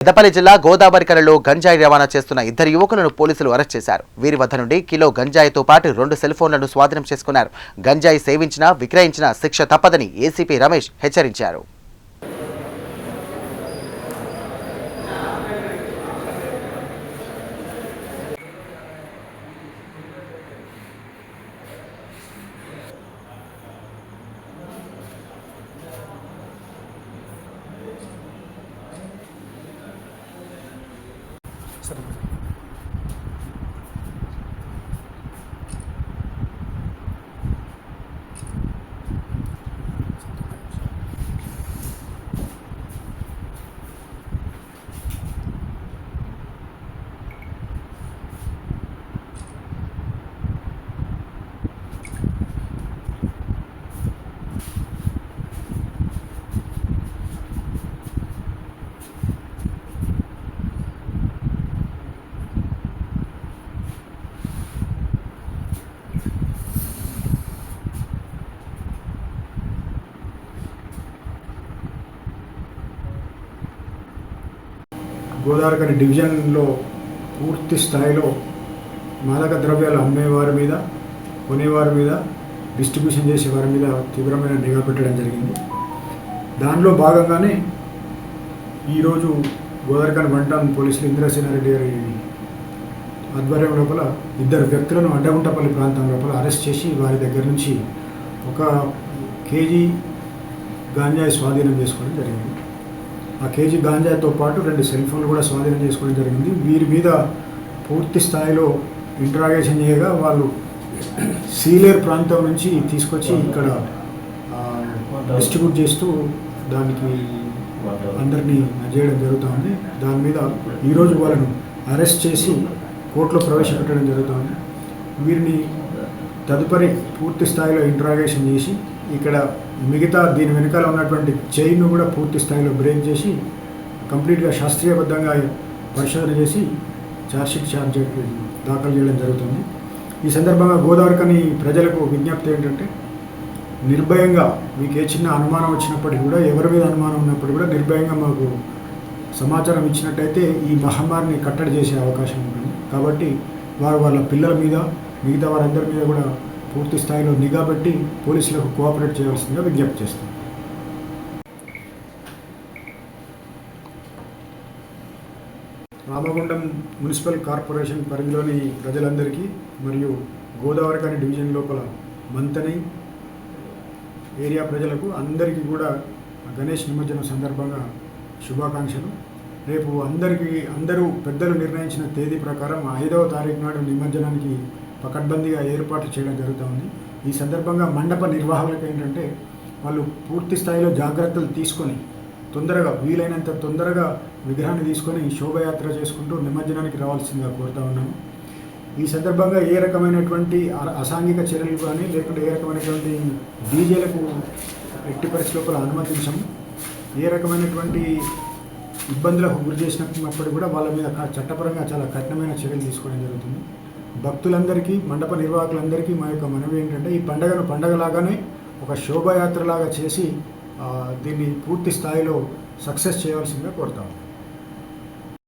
పెద్దపల్లి జిల్లా గోదావరికలలో గంజాయి రవాణా చేస్తున్న ఇద్దరు యువకులను పోలీసులు అరెస్ట్ చేశారు. వీరి వద్ద నుండి కిలో గంజాయితో పాటు 2 సెల్ ఫోన్లను స్వాధీనం చేసుకున్నారు. గంజాయి సేవించినా విక్రయించినా శిక్ష తప్పదని ఏసీపీ రమేష్ హెచ్చరించారు. గోదావరికని డివిజన్లో పూర్తి స్థాయిలో మాదక ద్రవ్యాలు అమ్మేవారి మీద, కొనేవారి మీద, డిస్ట్రిబ్యూషన్ చేసేవారి మీద తీవ్రమైన నిఘా పెట్టడం జరిగింది. దానిలో భాగంగానే ఈరోజు గోదావరికని వన్ టౌన్ పోలీసులు ఇంద్రసేనారెడ్డి గారి ఆధ్వర్యం లోపల 2 వ్యక్తులను అడ్డగుంటపల్లి ప్రాంతం లోపల అరెస్ట్ చేసి వారి దగ్గర నుంచి 1 కేజీ గాంజాయి స్వాధీనం చేసుకోవడం జరిగింది. ఆ కేజీ గాంజాతో పాటు 2 సెల్ ఫోన్లు కూడా స్వాధీనం చేసుకోవడం జరిగింది. వీరి మీద పూర్తి స్థాయిలో ఇంట్రాగేషన్ చేయగా వాళ్ళు సీలేరు ప్రాంతం నుంచి తీసుకొచ్చి ఇక్కడ డిస్ట్రిబ్యూట్ చేస్తూ దానికి అందరినీ చేయడం జరుగుతుంది. దాని మీద ఈరోజు వాళ్ళను అరెస్ట్ చేసి కోర్టులో ప్రవేశపెట్టడం జరుగుతుంది. వీరిని తదుపరి పూర్తి స్థాయిలో ఇంట్రాగేషన్ చేసి ఇక్కడ మిగతా దీని వెనకాల ఉన్నటువంటి చైన్ను కూడా పూర్తి స్థాయిలో బ్రేక్ చేసి కంప్లీట్గా శాస్త్రీయబద్ధంగా పరిశోధన చేసి ఛార్జ్ దాఖలు చేయడం జరుగుతుంది. ఈ సందర్భంగా గోదావరికని ప్రజలకు విజ్ఞప్తి ఏంటంటే, నిర్భయంగా మీకు ఏ చిన్న అనుమానం వచ్చినప్పటికీ కూడా, ఎవరి మీద అనుమానం ఉన్నప్పుడు కూడా నిర్భయంగా మాకు సమాచారం ఇచ్చినట్టయితే ఈ మహమ్మారిని కట్టడి చేసే అవకాశం ఉంటుంది. కాబట్టి వాళ్ళ పిల్లల మీద, మిగతా వారందరి మీద కూడా పూర్తి స్థాయిలో నిఘా పెట్టి పోలీసులకు కోఆపరేట్ చేయాల్సిందిగా విజ్ఞప్తి చేస్తాం. రామగుండం మున్సిపల్ కార్పొరేషన్ పరిధిలోని ప్రజలందరికీ మరియు గోదావరికని డివిజన్ లోపల మంతని ఏరియా ప్రజలకు అందరికీ కూడా గణేష్ నిమజ్జనం సందర్భంగా శుభాకాంక్షలు. రేపు అందరూ పెద్దలు నిర్ణయించిన తేదీ ప్రకారం 5వ తారీఖు నాడు నిమజ్జనానికి పకడ్బందీగా ఏర్పాట్లు చేయడం జరుగుతుంది. ఈ సందర్భంగా మండప నిర్వాహకులకు ఏంటంటే, వాళ్ళు పూర్తి స్థాయిలో జాగ్రత్తలు తీసుకొని తొందరగా, వీలైనంత తొందరగా విగ్రహాన్ని తీసుకొని శోభయాత్ర చేసుకుంటూ నిమజ్జనానికి రావాల్సిందిగా కోరుతా ఉన్నాము. ఈ సందర్భంగా ఏ రకమైనటువంటి అసాంఘిక చర్యలు కానీ, లేకుంటే ఏ రకమైనటువంటి డీజేలకు ఎట్టి పరిస్థితుల అనుమతించము. ఏ రకమైనటువంటి ఇబ్బందులకు గురి చేసినప్పుడు కూడా వాళ్ళ మీద చట్టపరంగా చాలా కఠినమైన చర్యలు తీసుకోవడం జరుగుతుంది. భక్తులందరికీ, మండప నిర్వాహకులందరికీ మా యొక్క మనవి ఏంటంటే, ఈ పండుగను పండగలాగానే ఒక శోభాయాత్రలాగా చేసి దీన్ని పూర్తి స్థాయిలో సక్సెస్ చేయాల్సిందిగా కోరుతాము.